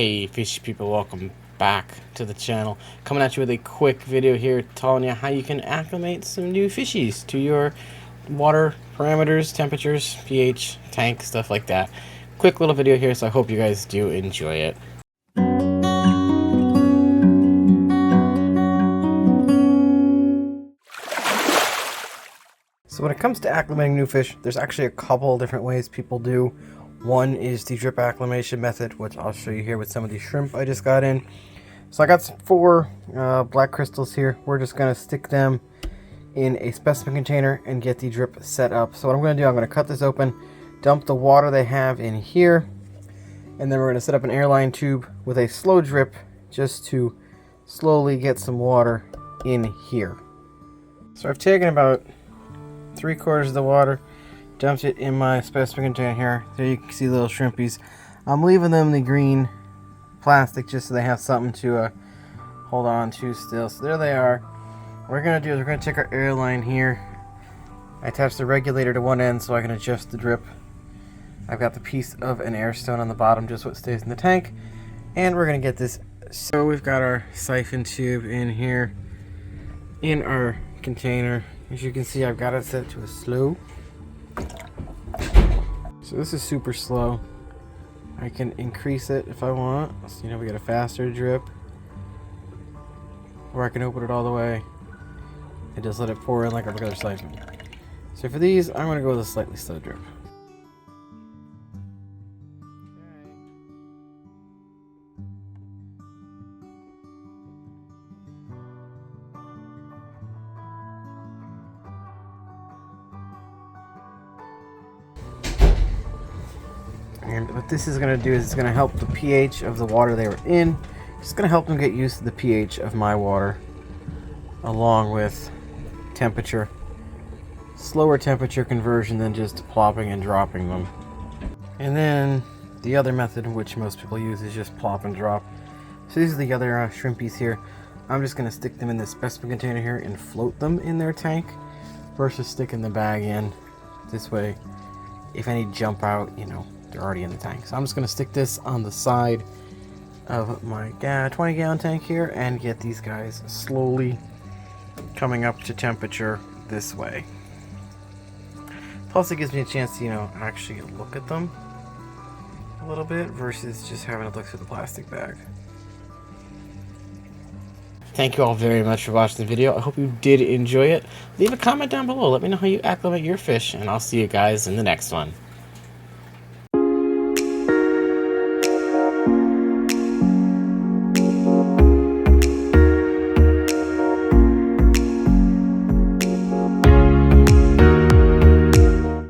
Hey fish people, welcome back to the channel. Coming at you with a quick video here telling you how you can acclimate some new fishies to your water parameters, temperatures, pH, tank, stuff like that. Quick little video here, so I hope you guys do enjoy it. So when it comes to acclimating new fish, there's actually a couple different ways people do. One is the drip acclimation method, which I'll show you here with some of these shrimp I just got in. So I got some 4 black crystals here. We're just going to stick them in a specimen container and get the drip set up. So what I'm going to do, I'm going to cut this open, dump the water they have in here, and then we're going to set up an airline tube with a slow drip just to slowly get some water in here. So I've taken about 3/4 of the water, dumped it in my specimen container here. There you can see little shrimpies. I'm leaving them the green plastic just so they have something to hold on to still. So there they are. What we're going to do is we're going to take our airline here. I attach the regulator to one end so I can adjust the drip. I've got the piece of an air stone on the bottom, just what stays in the tank. And we're going to get this. So we've got our siphon tube in here in our container. As you can see, I've got it set to a slow. So this is super slow. I can increase it if I want. So, we get a faster drip. Or I can open it all the way and just let it pour in like a regular siphon. So for these, I'm going to go with a slightly slow drip. And what this is going to do is it's going to help the pH of the water they were in. It's going to help them get used to the pH of my water, along with temperature. Slower temperature conversion than just plopping and dropping them. And then the other method, which most people use, is just plop and drop. So these are the other shrimpies here. I'm just going to stick them in this specimen container here and float them in their tank versus sticking the bag in. This way, if any jump out, they're already in the tank. So I'm just going to stick this on the side of my 20-gallon tank here and get these guys slowly coming up to temperature this way. Plus it gives me a chance to, actually look at them a little bit versus just having to look through the plastic bag. Thank you all very much for watching the video. I hope you did enjoy it. Leave a comment down below. Let me know how you acclimate your fish, and I'll see you guys in the next one.